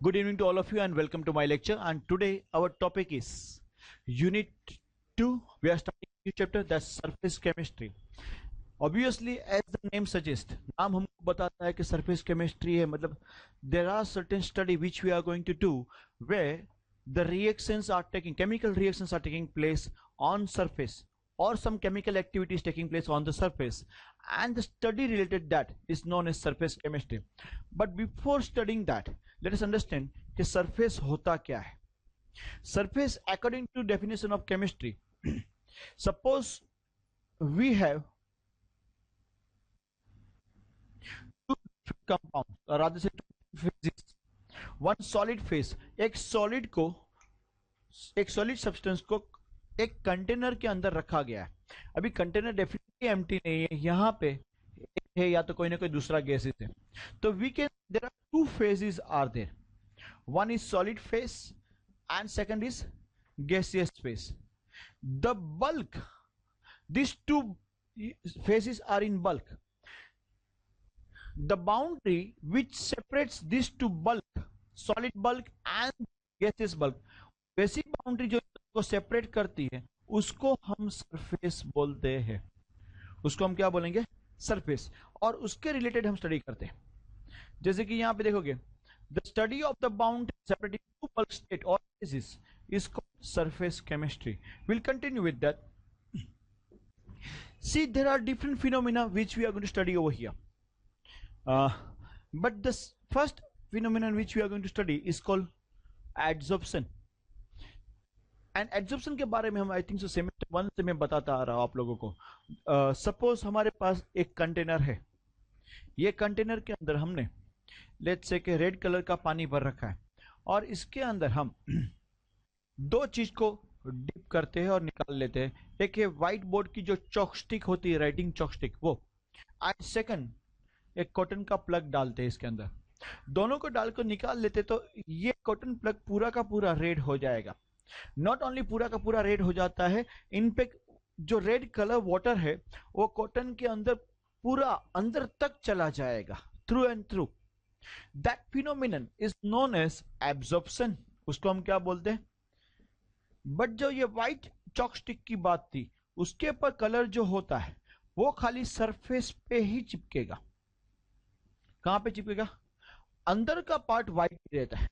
Good evening to all of you and welcome to my lecture. And today our topic is Unit 2. We are starting a new chapter, that's Surface Chemistry. Obviously, as the name suggests, नाम हमको बताता है कि surface chemistry है, मतलब there are certain study which we are going to do where the reactions are taking, chemical reactions are taking place on surface or some chemical activity is taking place on the surface, and the study related that is known as surface chemistry. But before studying that, let us understand कि surface होता क्या है. Surface, according to definition of chemistry, suppose we have two compounds, or rather say two phases. One solid phase, एक solid substance को एक container के अंदर रखा गया है. अभी कंटेनर डेफिनेटली एम्प्टी नहीं है, यहाँ पे है या तो कोई ना कोई दूसरा गैसेस है. तो we can, there are two phases are there. One is solid phase and second is gaseous phase. The bulk, these two phases are in bulk. The boundary which separates these two bulk, solid bulk and gaseous bulk, basic boundary जो को separate करती है उसको हम surface बोलते हैं. उसको हम क्या बोलेंगे? सरफेस. और उसके रिलेटेड हम स्टडी करते हैं. जैसे कि यहां पे देखोगे, the study of the boundary separating two bulk state और phases is called surface chemistry. We'll continue with that. See, there are different phenomena which we are going to study over here. But the first phenomenon which we are going to study is called adsorption. And adsorption के बारे में हम I think semester 1 से मैं बताता आ रहा हूँ आप लोगों को. सपोज हमारे पास एक कंटेनर है. ये कंटेनर के अंदर हमने लेट्स से कि रेड कलर का पानी भर रखा है और इसके अंदर हम दो चीज को डिप करते हैं और निकाल लेते हैं. एक है व्हाइट बोर्ड की जो चॉकस्टिक होती है, राइटिंग चॉकस्टिक, वो. एंड सेकंड एक कॉटन का प्लग डालते हैं इसके अंदर. दोनों को डालकर निकाल लेते तो ये कॉटन प्लग पूरा का पूरा रेड हो जाएगा. नॉट ओनली पूरा का पूरा रेड हो जाता है, इनफैक्ट जो रेड कलर वाटर है वो कॉटन के अंदर पूरा अंदर तक चला जाएगा, through and through. That phenomenon is known as absorption. उसको हम क्या बोलते हैं? बट जो ये व्हाइट चॉकस्टिक की बात थी, उसके ऊपर कलर जो होता है वो खाली सरफेस पे ही चिपकेगा. कहां पे चिपकेगा? अंदर का पार्ट व्हाइट रहता है.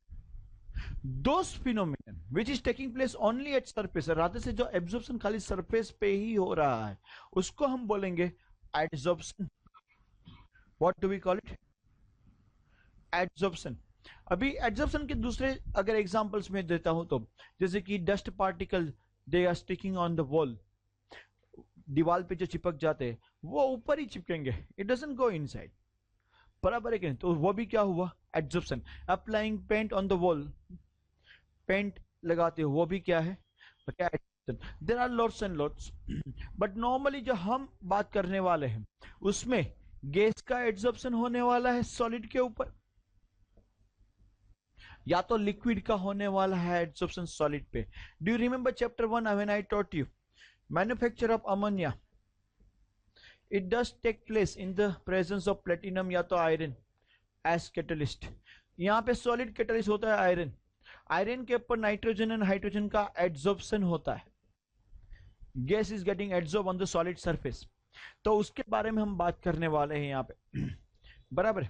Those phenomenon which is taking place only at surface, Radhe से जो एब्जॉर्प्शन खाली सरफेस पे ही हो रहा है उसको हम बोलेंगे adsorption. What do we call it? Adsorption. अभी एडजॉर्प्शन के दूसरे अगर एग्जांपल्स में देता हूं तो, जैसे कि dust particle they are sticking on the wall, दीवार पे जो चिपक जाते हैं वो ऊपर ही चिपकेंगे, इट डजंट गो इनसाइड. बराबर है कि नहीं? तो वो भी क्या हुआ? Adsorption. Applying paint on the wall, paint लगाते हो, वो भी क्या है? There are lots and lots. But normally जो हम बात करने वाले हैं उसमें गैस का एडजॉर्प्शन होने वाला है सॉलिड के ऊपर, या तो लिक्विड का होने वाला है एडजॉर्प्शन सॉलिड पे. Do you remember chapter 1 when I taught you manufacture of ammonia? It does take place in the presence of platinum या तो आयरन as catalyst. यहाँ पे सॉलिड कैटलिस्ट होता है आयरन. आयरन के ऊपर नाइट्रोजन एंड हाइड्रोजन का एड्सॉर्प्शन होता है. Gas is getting adsorb on the solid surface. तो उसके बारे में हम बात करने वाले हैं यहाँ पे. बराबर.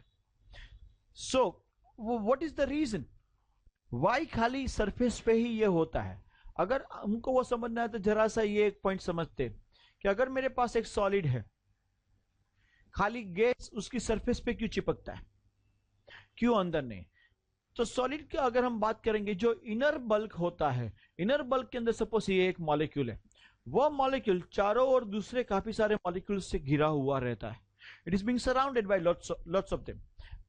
So what is the reason why खाली सरफेस पे ही ये होता है? अगर हमको वो समझना है तो जरा सा ये एक पॉइंट समझते हैं कि अगर मेरे पास एक सॉलिड है, खाली गैस उसकी सरफेस पे क्यों चिपकता है, क्यों अंदर नहीं? तो सॉलिड की अगर हम बात करेंगे, जो इनर बल्क होता है, इनर बल्क के अंदर सपोज ये एक मॉलिक्यूल है, वो मॉलिक्यूल चारों ओर दूसरे काफी सारे मॉलिक्यूल से घिरा हुआ रहता है. It is being surrounded by lots of them.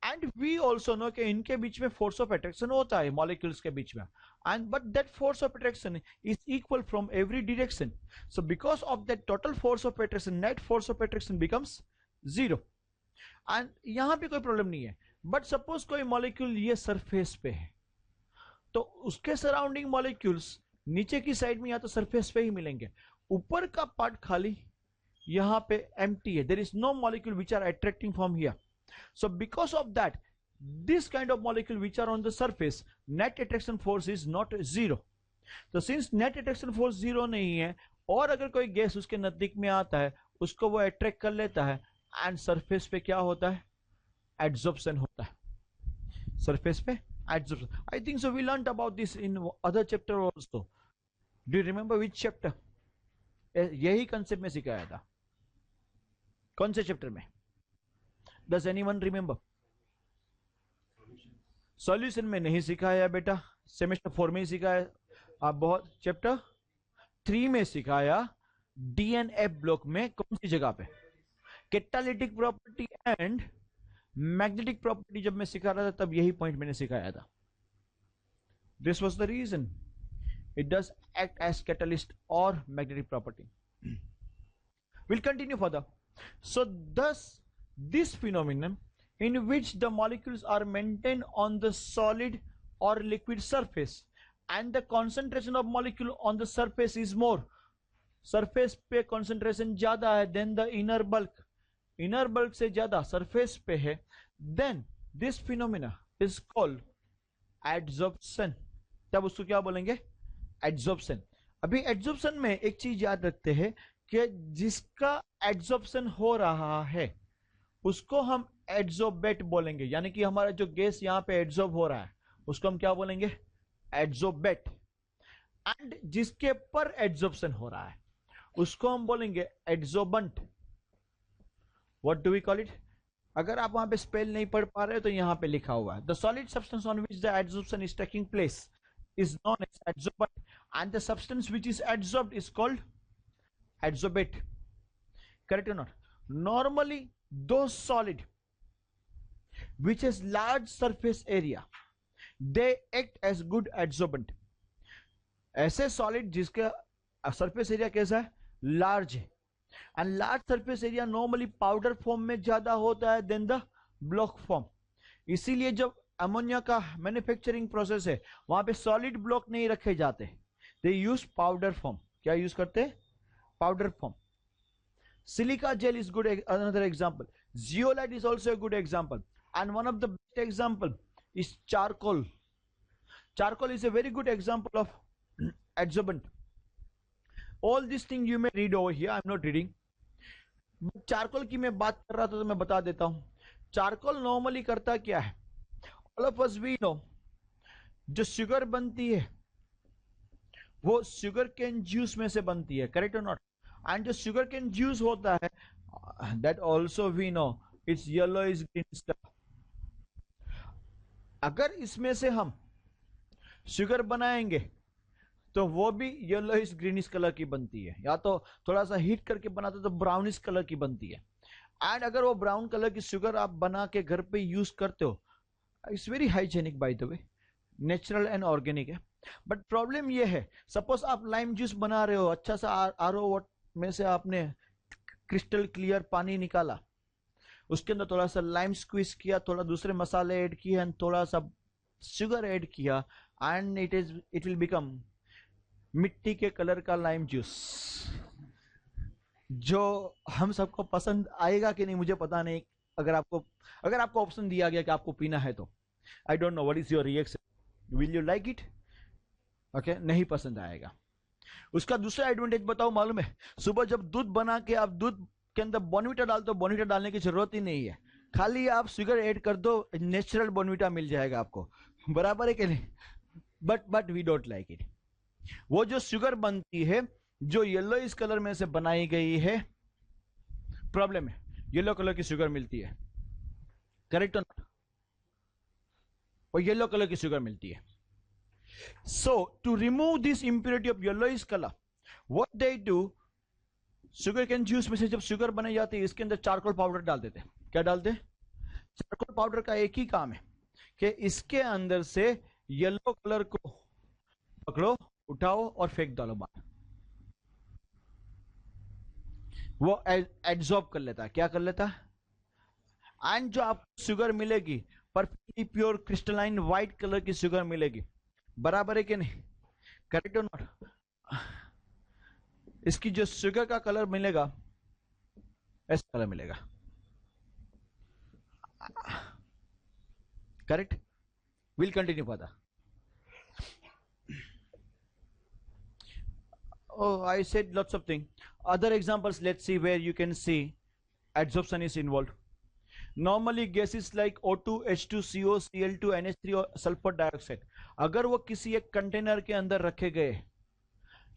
And we also know कि इनके बीच में फोर्स ऑफ अट्रैक्शन होता है मॉलिक्यूल्स के बीच में. And but that force of attraction is equal from every direction. So because of that total force of attraction, net force of attraction becomes zero. And यहां पे कोई प्रॉब्लम नहीं है. But suppose कोई मॉलिक्यूल ये surface पे है तो उसके सराउंडिंग मॉलिक्यूल्स नीचे की साइड में या तो सरफेस पे ही मिलेंगे, ऊपर का पार्ट खाली यहाँ पे एम्प्टी है. There is no molecule which are attracting from here. So because of that, this kind of molecule which are on the surface, net attraction force is not zero. तो since net attraction force zero नहीं है, और अगर कोई gas उसके नजदीक में आता है उसको वो अट्रैक्ट कर लेता है, एंड सरफेस पे क्या होता है, एड्सॉर्प्शन होता है, सरफेस पे adsorption. I think so we learn about this in other chapter also. Do you remember which chapter? यही कंसेप्ट में सिखाया था. कौन से चैप्टर में? Does anyone remember? सॉल्यूशन में नहीं सिखाया बेटा, सेमेस्टर 4 में ही सिखाया. आप बहुत चैप्टर 3 में सिखाया, डीएनएफ ब्लॉक में. कौन सी जगह पे? Catalytic property and magnetic property. जब मैं सिखा रहा था तब यही पॉइंट मैंने सिखाया था. This was the reason. It does act as catalyst और magnetic property. Will continue further. So thus this phenomenon in which the molecules are maintained on the solid or liquid surface and the concentration of molecule on the surface is more. surface पे concentration ज्यादा है than the inner bulk. inner bulk से ज्यादा surface पे है. then this phenomena is called adsorption. तब उसको क्या बोलेंगे? adsorption. अभी adsorption में एक चीज याद रखते हैं कि जिसका adsorption हो रहा है उसको हम एड्सोर्बेट बोलेंगे. यानी कि हमारा जो गैस यहां पे एड्सॉर्ब हो रहा है उसको हम क्या बोलेंगे? एड्सोर्बेट. एंड जिसके पर एड्सॉर्प्शन हो रहा है उसको हम बोलेंगे adsorbent. What do we call it? अगर आप वहां पे स्पेल नहीं पढ़ पा रहे हो तो यहां पे लिखा हुआ है, the solid substance on which the adsorption is taking place is known as adsorbent, and the substance which is adsorbed is called adsorbate. Correct or not? Normally those solid which has large surface area, they act as good adsorbent. ऐसे solid जिसका surface area कैसा है? large है. and large surface area normally powder form में ज्यादा होता है than the block form. इसीलिए जब अमोनिया का मैन्युफैक्चरिंग प्रोसेस है वहां पे सॉलिड ब्लॉक नहीं रखे जाते, दे यूज पाउडर फॉर्म. क्या यूज करते हैं? Powder form. Silica gel is good another example. Zeolite is also a good example, and one of the best example is charcoal. Charcoal is a very good example of adsorbent. All this thing you may read over here, I am not reading. Charcoal की मैं बात कर रहा था तो मैं बता देता हूं. चारकोल नॉर्मली करता क्या है? All of us we know, जो शुगर बनती है वो शुगर केन जूस में से बनती है. करेक्ट और नॉट? एंड जो शुगर केन जूस होता है that also we know it's yellow is green. अगर इसमें से हम शुगर बनाएंगे तो वो भी येलो इज ग्रीनिश कलर की बनती है, या तो थोड़ा सा हीट करके बनाते तो ब्राउनिश कलर की बनती है. एंड अगर वो ब्राउन कलर की शुगर आप बना के घर पे यूज करते हो, it's very hygienic by the way, natural and organic है. बट प्रॉब्लम ये है, सपोज आप लाइम जूस बना रहे हो, अच्छा सा आरओ वाटर में से आपने क्रिस्टल क्लियर पानी निकाला, उसके अंदर थोड़ा सा लाइम स्क्वीज किया, थोड़ा दूसरे मसाले ऐड किए एंड थोड़ा सा शुगर ऐड किया, एंड इट विल बिकम मिट्टी के कलर का लाइम जूस. जो हम सबको पसंद आएगा कि नहीं मुझे पता नहीं. अगर आपको ऑप्शन दिया गया कि आपको पीना है तो I don't know what is your reaction. Will you like it? Okay, नहीं पसंद आएगा. उसका दूसरा एडवांटेज बताओ मालूम है? सुबह जब दूध बना के आप दूध के अंदर बॉर्नविटा डालते हो, बॉर्नविटा डालने की जरूरत ही नहीं है, खाली आप शुगर ऐड कर दो, नेचुरल बॉर्नविटा मिल जाएगा आपको. बराबर है कि नहीं? But we don't like it. वो जो शुगर बनती है जो येलो इस कलर में से बनाई गई है, प्रॉब्लम है, येलो कलर की शुगर मिलती है. करेक्ट और नॉट? और येलो कलर की शुगर मिलती है. So to remove this impurity of yellowish colour, what they do, sugar cane juice में से जब शुगर बनाई जाती है इसके अंदर चारकोल पाउडर डाल देते हैं. क्या डालते हैं? चारकोल पाउडर का एक ही काम है कि इसके अंदर से येलो कलर को पकड़ो, उठाओ और फेंक डालो बाहर. वो एड्सॉर्ब कर लेता है. क्या कर लेता है? एंड जो आपको शुगर मिलेगी perfectly pure crystalline white colour की शुगर मिलेगी. बराबर है कि नहीं? करेक्ट और नॉट? इसकी जो शुगर का कलर मिलेगा ऐसा कलर मिलेगा. Correct? We'll continue further. Oh, I said lots of things. Other examples, let's see where you can see adsorption is involved. Normally gases like O2, H2, CO, Cl2, NH3 और sulphur dioxide, अगर वो किसी एक container के अंदर रखे गए,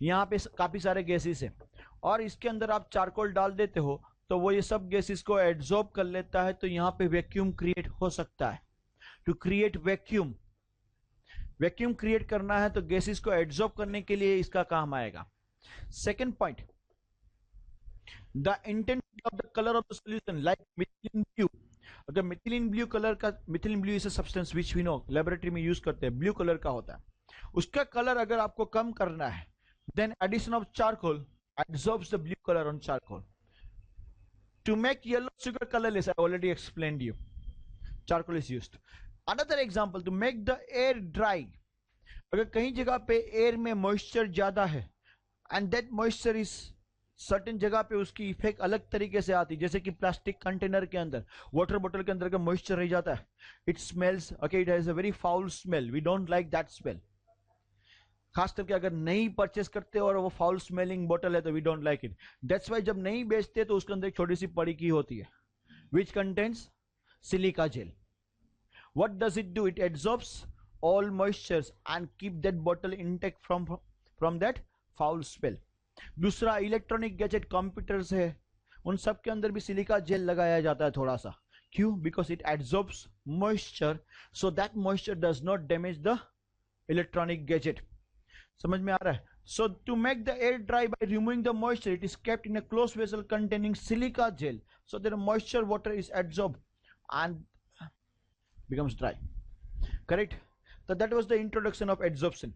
यहाँ पे काफी सारे गैसेस हैं और इसके अंदर आप चारकोल डाल देते हो तो वो ये सब गैसेस को एब्जॉर्ब कर लेता है, तो यहाँ पे वैक्यूम क्रिएट हो सकता है. To create vacuum, vacuum create करना है तो गैसेस को एब्जॉर्ब करने के लिए इसका काम आएगा. Second point, the intensity of the colour of the solution like methylene blue. अगर मिथिलीन ब्लू कलर का, methylene blue is a substance which we know laboratory में यूज करते हैं, ब्लू कलर का होता है, उसका कलर अगर आपको कम करना है, then addition of charcoal absorbs the blue color on charcoal. To make yellow sugar colorless, I already explained you, charcoal is used. Another example, to make the air dry, अगर कहीं जगह पे एयर में moisture ज्यादा है and that moisture is certain जगह पे उसकी इफेक्ट अलग तरीके से आती है, जैसे कि प्लास्टिक कंटेनर के अंदर, वाटर बोतल के अंदर का मॉइस्चर रह जाता है, it smells, okay, it has a very foul smell, we don't like that smell. खास करके अगर नहीं परचेस करते और वो फाउल स्मेलिंग बोतल है तो we don't like it. That's why जब नहीं बेचते तो उसके अंदर एक छोटी सी पड़ी की होती है which contains silica gel. What does it do? It absorbs all moistures and keep that बोतल intact from that foul smell. दूसरा, इलेक्ट्रॉनिक गैजेट, कंप्यूटर्स है, उन सब के अंदर भी सिलिका जेल लगाया जाता है थोड़ा सा. क्यों? Because it absorbs moisture, so that moisture does not damage the electronic gadget. समझ में आ रहा है? So to make the air dry by removing the moisture, it is kept in a closed vessel containing silica gel, so that the moisture water is absorbed and becomes dry. Correct? So that was the introduction of adsorption.